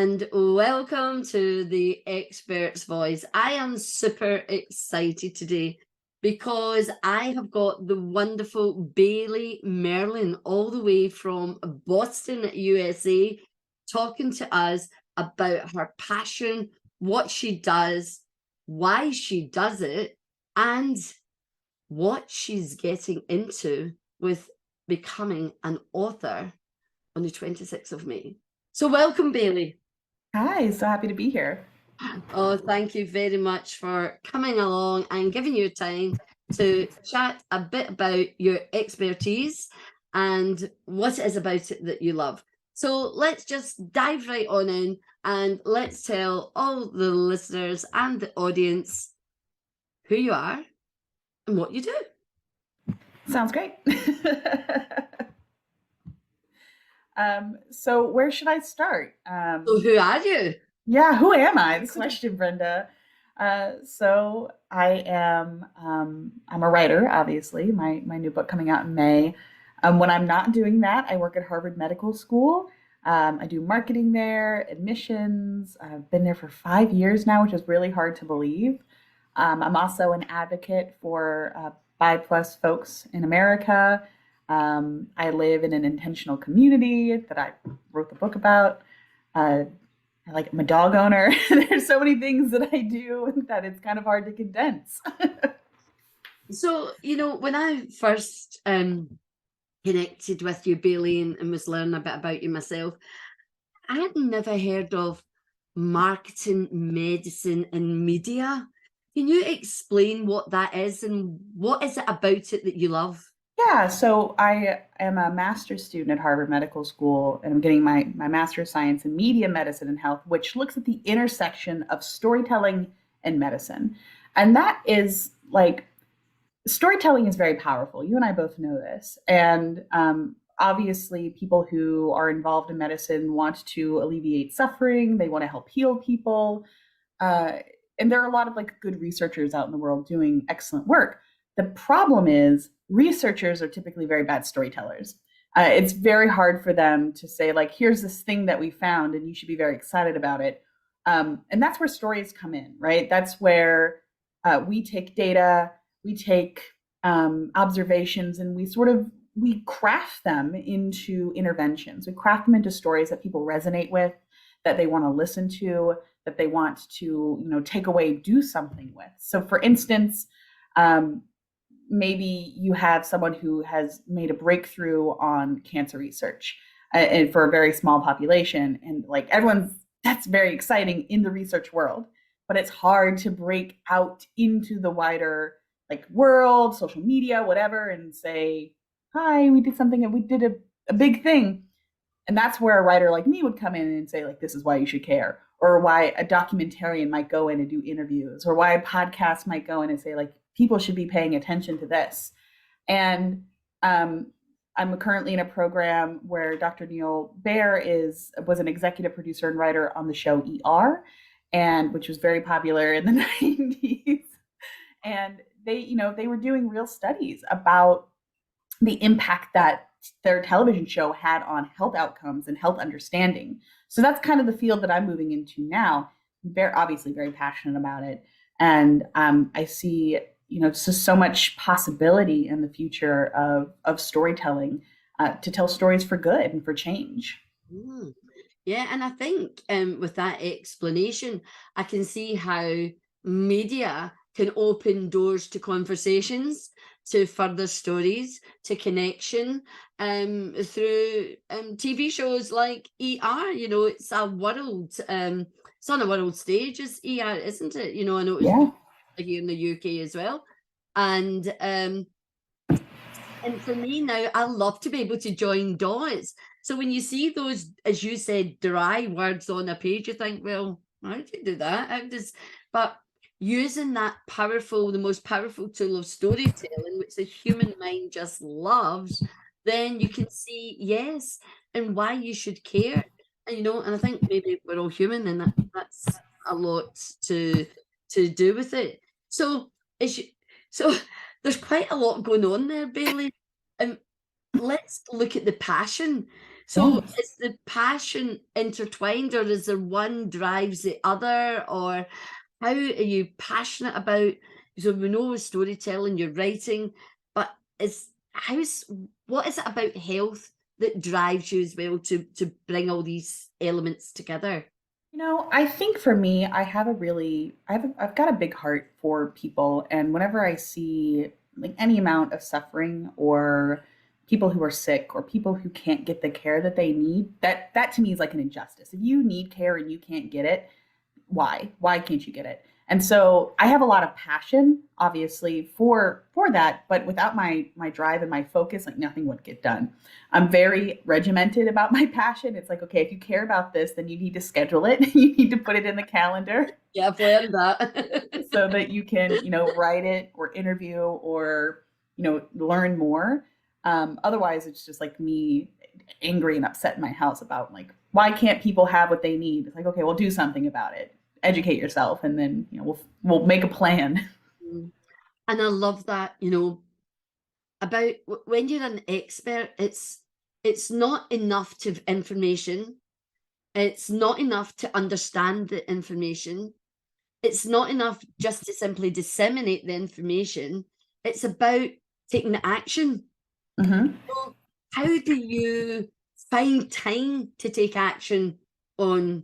and welcome to the Expert's Voice. I am super excited today because I have got the wonderful Bailey Merlin all the way from Boston, USA, talking to us about her passion, what she does, why she does it, and what she's getting into with becoming an author on the 26th of May. So welcome, Bailey. Hi, so happy to be here. Oh, thank you very much for coming along and giving your time to chat a bit about your expertise and what it is about it that you love. So let's just dive right on in and let's tell all the listeners and the audience who you are and what you do. Sounds great. So where should I start? So who are you? Yeah, who am I? The question, Brenda. So I am I'm a writer, obviously. My new book coming out in May. When I'm not doing that, I work at Harvard Medical School. I do marketing there, admissions. I've been there for 5 years now, which is really hard to believe. I'm also an advocate for BIPOC folks in America. I live in an intentional community that I wrote the book about. I'm a dog owner. There's so many things that I do that it's kind of hard to condense. So, when I first connected with you, Bailey, and was learning a bit about you myself, I had never heard of marketing, medicine, and media. Can you explain what that is and what is it about it that you love? Yeah, so I am a master's student at Harvard Medical School, and I'm getting my Master's of Science in Media Medicine and Health, which looks at the intersection of storytelling and medicine. And that is like, storytelling is very powerful. You and I both know this. And obviously, people who are involved in medicine want to alleviate suffering, they want to help heal people. Uh, and there are a lot of good researchers out in the world doing excellent work. The problem is researchers are typically very bad storytellers. It's very hard for them to say, here's this thing that we found and you should be very excited about it. And that's where stories come in, right? That's where we take data, we take observations, and we craft them into interventions. We craft them into stories that people resonate with, that they want to listen to, that they want to, take away, do something with. So for instance, maybe you have someone who has made a breakthrough on cancer research and for a very small population. And that's very exciting in the research world, but it's hard to break out into the wider world, social media, whatever, and say, hi, we did something and we did a big thing. And that's where a writer like me would come in and say, this is why you should care, or why a documentarian might go in and do interviews, or why a podcast might go in and say, people should be paying attention to this. And I'm currently in a program where Dr. Neil Baer was an executive producer and writer on the show ER, which was very popular in the 90s. And they were doing real studies about the impact that their television show had on health outcomes and health understanding. So that's kind of the field that I'm moving into now. Obviously very passionate about it. And I see, just so much possibility in the future of storytelling to tell stories for good and for change. Mm. Yeah, and I think with that explanation, I can see how media can open doors to conversations, to further stories, to connection through TV shows like ER. It's a world, it's on a world stage, it's ER, isn't it? I know it's here in the UK as well. And for me now, I love to be able to join dots. So when you see those, as you said, dry words on a page, you think, well, how do you do that? But using that the most powerful tool of storytelling, which the human mind just loves, then you can see, yes, and why you should care. And, and I think maybe we're all human, and that's a lot to do with it. So there's quite a lot going on there, Bailey. Let's look at the passion. So Yes. is the passion intertwined, or is there one drives the other, or how are you passionate about? So we know with storytelling, you're writing, but is how's what is it about health that drives you as well to bring all these elements together? I think for me, I've got a big heart for people, and whenever I see like any amount of suffering or people who are sick or people who can't get the care that they need, that to me is like an injustice. If you need care and you can't get it, why can't you get it? And so I have a lot of passion obviously for that, but without my drive and my focus, like nothing would get done. I'm very regimented about my passion. It's like, okay, if you care about this, then you need to schedule it. You need to put it in the calendar Yeah, I've learned that. so that you can, write it or interview or, learn more. Otherwise, it's just like me angry and upset in my house about like, why can't people have what they need? It's like, okay, well, do something about it. Educate yourself, and then we'll make a plan. Mm. And I love that, about when you're an expert, it's not enough to have information. It's not enough to understand the information. It's not enough just to simply disseminate the information. It's about taking action. Hmm. So how do you find time to take action on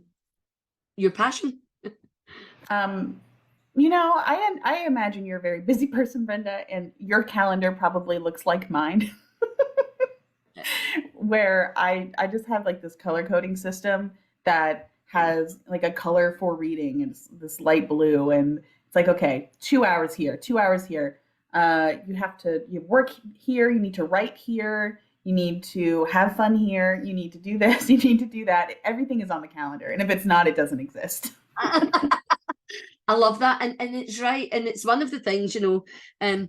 your passion? Um, I imagine you're a very busy person, Brenda, and your calendar probably looks like mine. Where I just have like this color coding system that has like a color for reading, and it's this light blue, and it's like, okay, 2 hours here, 2 hours here. You work here, you need to write here, you need to have fun here, you need to do this, you need to do that. Everything is on the calendar, and if it's not, it doesn't exist. I love that, and it's right, and it's one of the things, I'm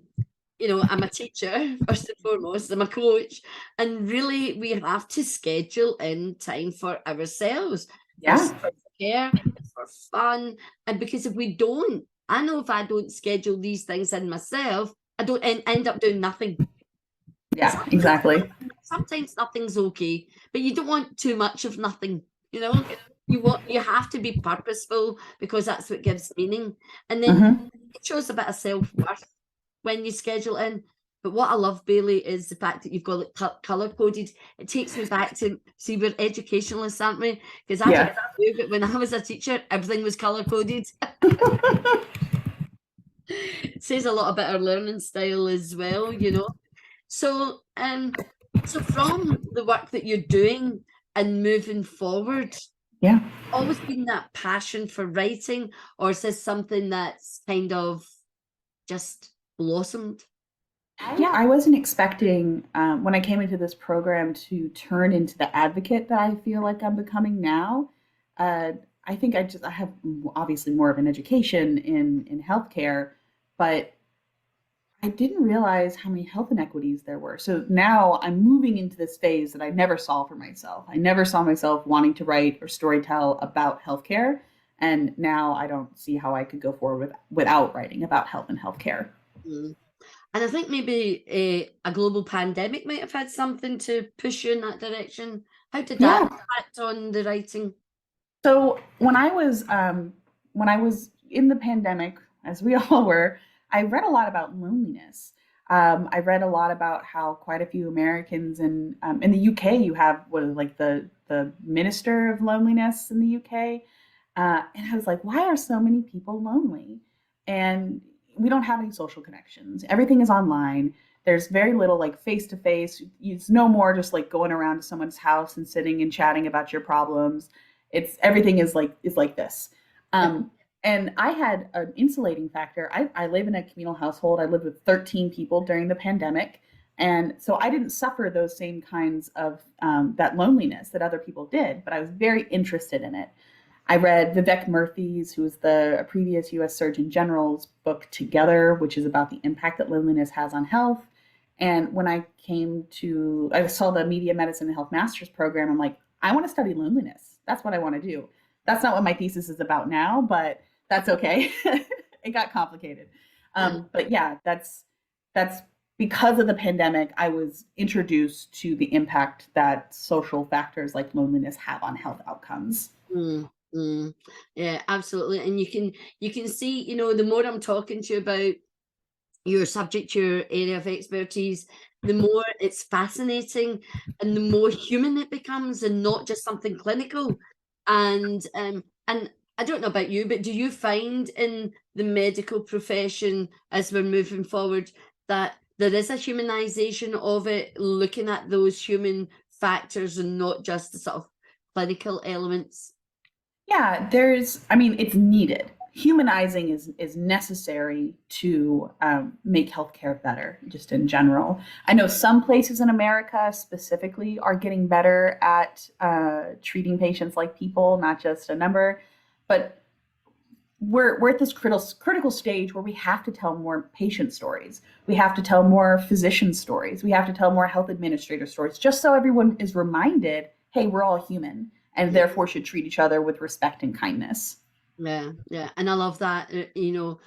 a teacher first and foremost. I'm a coach, and really, we have to schedule in time for ourselves, for Yeah. self-care, for fun, and because if we don't, I know if I don't schedule these things in myself, I don't end up doing nothing. Yeah, exactly. Sometimes nothing's okay, but you don't want too much of nothing, you know? You have to be purposeful because that's what gives meaning. And then Hmm. it shows a bit of self-worth when you schedule in. But what I love, Bailey, is the fact that you've got it color coded. It takes me back to see we're educationalists, aren't we? Because I don't Yeah. know, but when I was a teacher, everything was color coded. It says a lot about our learning style as well. So from the work that you're doing and moving forward, Yeah. always been that passion for writing, or is this something that's kind of just blossomed? Yeah, I wasn't expecting when I came into this program to turn into the advocate that I feel like I'm becoming now. Uh, I think I have obviously more of an education in healthcare, but I didn't realize how many health inequities there were. So now I'm moving into this phase that I never saw for myself. I never saw myself wanting to write or storytell about healthcare, and now I don't see how I could go forward without writing about health and healthcare. Mm. And I think maybe a global pandemic might have had something to push you in that direction. How did that Yeah. impact on the writing? So when I was in the pandemic, as we all were, I read a lot about loneliness. I read a lot about how quite a few Americans in the UK, you have what is like the minister of loneliness in the UK, and I was like, why are so many people lonely? And we don't have any social connections. Everything is online. There's very little like face to face. It's no more just like going around to someone's house and sitting and chatting about your problems. It's everything is like this. Um, and I had an insulating factor. I live in a communal household. I lived with 13 people during the pandemic. And so I didn't suffer those same kinds of that loneliness that other people did, but I was very interested in it. I read Vivek Murthy's, who was the previous US Surgeon General's book Together, which is about the impact that loneliness has on health. And when I saw the Media Medicine and Health Master's program, I'm like, I want to study loneliness. That's what I want to do. That's not what my thesis is about now, but that's okay. It got complicated. But yeah, that's because of the pandemic, I was introduced to the impact that social factors like loneliness have on health outcomes. Mm, mm. Yeah, absolutely. And you can see, you know, the more I'm talking to you about your subject, your area of expertise, the more it's fascinating and the more human it becomes and not just something clinical. And I don't know about you, but do you find in the medical profession as we're moving forward that there is a humanization of it, looking at those human factors and not just the sort of clinical elements? Yeah, I mean, it's needed. Humanizing is necessary to make healthcare better, just in general. I know some places in America specifically are getting better at treating patients like people, not just a number. But we're at this critical stage where we have to tell more patient stories. We have to tell more physician stories. We have to tell more health administrator stories, just so everyone is reminded, hey, we're all human and therefore should treat each other with respect and kindness. Yeah, yeah, and I love that, you know,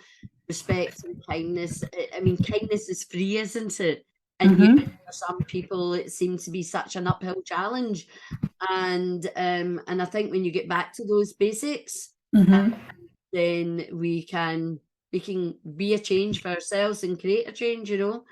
respect and kindness. I mean, kindness is free, isn't it? And yet, Mm-hmm. for some people, it seems to be such an uphill challenge. And I think when you get back to those basics, Mm-hmm. then we can be a change for ourselves and create a change, you know.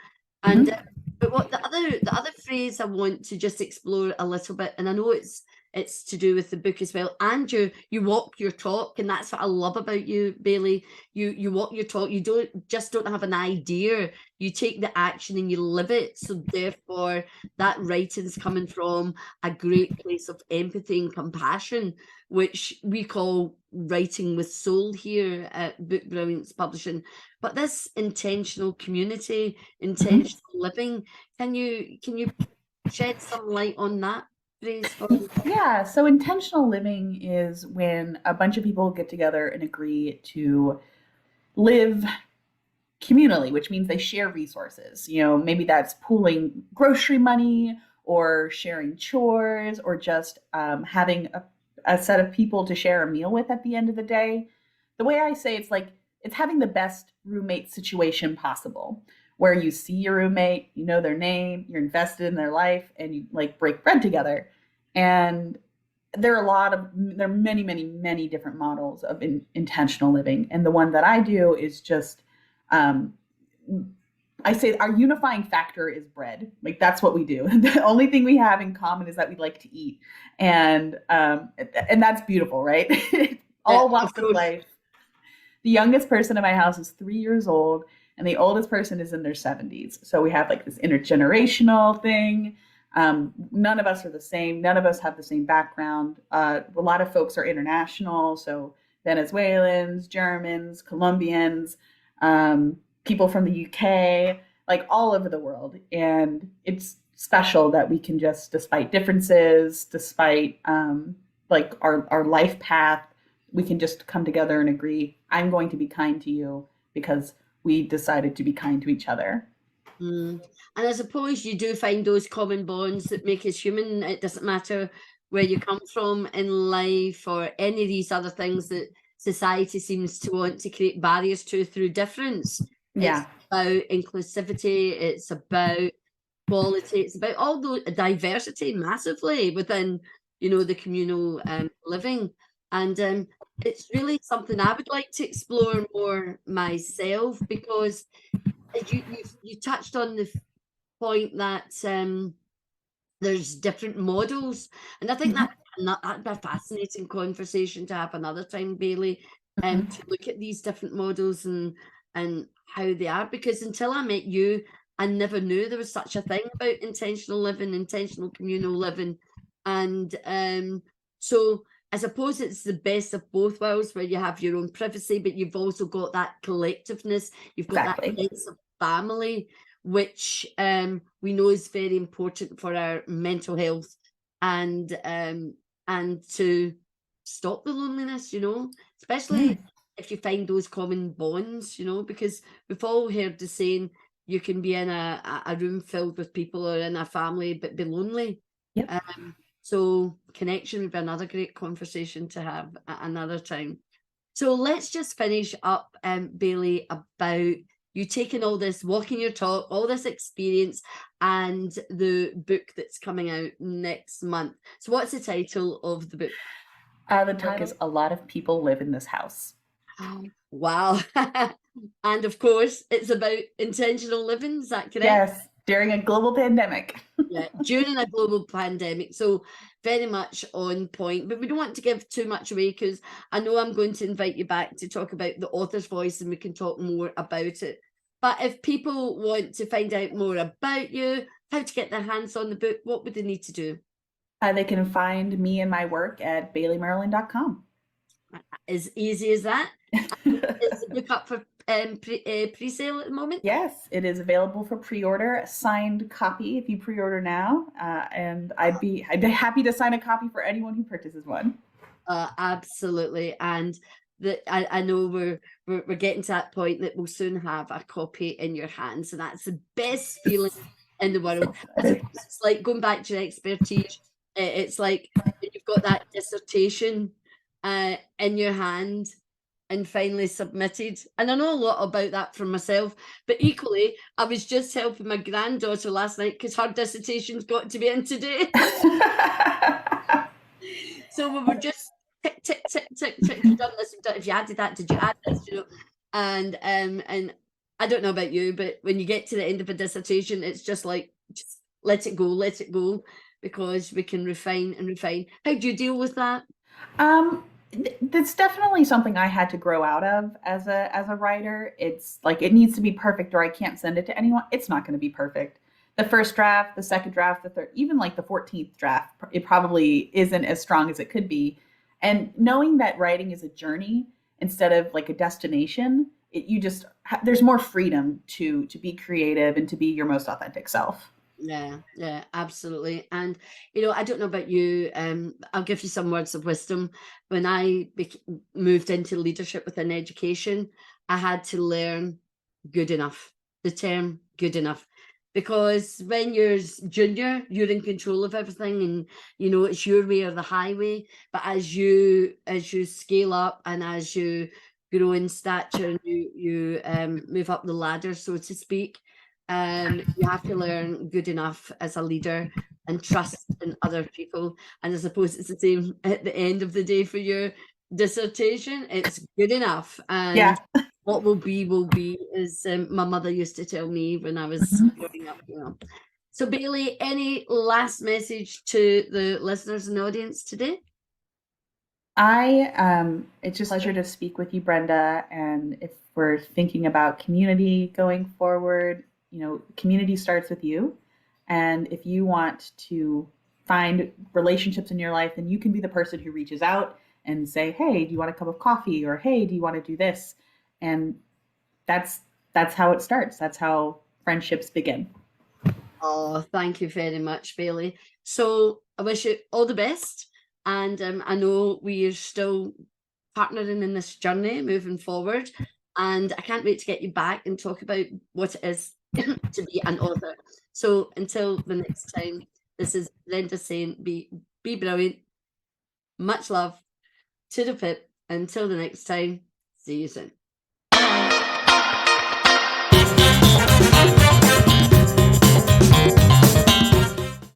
And Mm-hmm. but what the other phrase I want to just explore a little bit, and I know it's to do with the book as well. And you walk your talk, and that's what I love about you, Bailey. You walk your talk. You don't have an idea. You take the action and you live it. So therefore, that writing's coming from a great place of empathy and compassion, which we call writing with soul here at Book Brilliance Publishing. But this intentional community, Mm-hmm. intentional living, can you shed some light on that phrase for me? Yeah, so intentional living is when a bunch of people get together and agree to live communally, which means they share resources. You know, maybe that's pooling grocery money or sharing chores or just having a set of people to share a meal with at the end of the day. The way I say it's like it's having the best roommate situation possible, where you see your roommate, you know their name, you're invested in their life, and you like break bread together. And there are many different models of intentional living, and the one that I do is just um, I say our unifying factor is bread. Like that's what we do. The only thing we have in common is that we like to eat, and that's beautiful, right? Yeah, All of walks of course. life. The youngest person in my house is 3 years old, and the oldest person is in their 70s. So we have like this intergenerational thing. None of us are the same. None of us have the same background. A lot of folks are international, so Venezuelans, Germans, Colombians, people from the UK, like all over the world. And it's special that we can just, despite differences, despite like our life path, we can just come together and agree, I'm going to be kind to you because we decided to be kind to each other. Mm. And I suppose you do find those common bonds that make us human. It doesn't matter where you come from in life or any of these other things that society seems to want to create barriers to through difference. It's Yeah. about inclusivity, it's about quality, it's about all the diversity massively within, you know, the communal living. And it's really something I would like to explore more myself because you touched on the point that there's different models, and I think Mhm. that'd be a fascinating conversation to have another time, Bailey, Mhm. to look at these different models and how they are. Because until I met you, I never knew there was such a thing about intentional living, intentional communal living, and so I suppose it's the best of both worlds, where you have your own privacy, but you've also got that collectiveness. You've got that Exactly. sense of family, which we know is very important for our mental health and to stop the loneliness, you know, Yeah. especially if you find those common bonds, you know, because we've all heard the saying you can be in a room filled with people or in a family but be lonely. Yep. So connection would be another great conversation to have at another time. So let's just finish up, Bailey, about you taking all this, walking your talk, all this experience, and the book that's coming out next month. So what's the title of the book? The title is A Lot of People Live in This House. Oh, wow. And of course, it's about intentional living. Is that correct? Yes, during a global pandemic. Yeah, during a global pandemic. So very much on point. But we don't want to give too much away, because I know I'm going to invite you back to talk about the author's voice, and we can talk more about it. But if people want to find out more about you, how to get their hands on the book, what would they need to do? They can find me and my work at baileymerlin.com. As easy as that. Is the book up for pre-sale at the moment? Yes, it is available for pre-order, a signed copy if you pre-order now, and I'd be happy to sign a copy for anyone who purchases one. Absolutely, and I know we're getting to that point that we'll soon have a copy in your hands, and that's the best feeling in the world. I suppose it's like going back to your expertise. It's like you've got that dissertation in your hand and finally submitted. And I know a lot about that from myself, but equally, I was just helping my granddaughter last night because her dissertation's got to be in today. So we were just tick, tick, tick, tick, tick. You've done this, you've done, if you added that, did you add this? You know, and I don't know about you, but when you get to the end of a dissertation, it's just like, just let it go, because we can refine and refine. How do you deal with that? That's definitely something I had to grow out of as a writer. It's like it needs to be perfect, or I can't send it to anyone. It's not going to be perfect. The first draft, the second draft, the third, even like the 14th draft, it probably isn't as strong as it could be. And knowing that writing is a journey instead of like a destination, there's more freedom to be creative and to be your most authentic self. Yeah, absolutely. And I don't know about you, I'll give you some words of wisdom. When I moved into leadership within education, I had to learn good enough, the term good enough. Because when you're junior, you're in control of everything, and it's your way or the highway. But as you scale up, and as you grow in stature, and you move up the ladder, so to speak, you have to learn good enough as a leader and trust in other people. And I suppose it's the same at the end of the day for your dissertation. It's good enough, and Yeah. what will be, as my mother used to tell me when I was growing up. So Bailey, any last message to the listeners and audience today? It's just a pleasure to speak with you, Brenda. And if we're thinking about community going forward, community starts with you. And if you want to find relationships in your life, then you can be the person who reaches out and say, hey, do you want a cup of coffee? Or hey, do you want to do this? And that's how it starts. That's how friendships begin. Oh, thank you very much, Bailey. So I wish you all the best. And I know we are still partnering in this journey moving forward. And I can't wait to get you back and talk about what it is to be an author. So until the next time, this is Brenda saying, be brilliant. Much love to the pip. Until the next time, see you soon.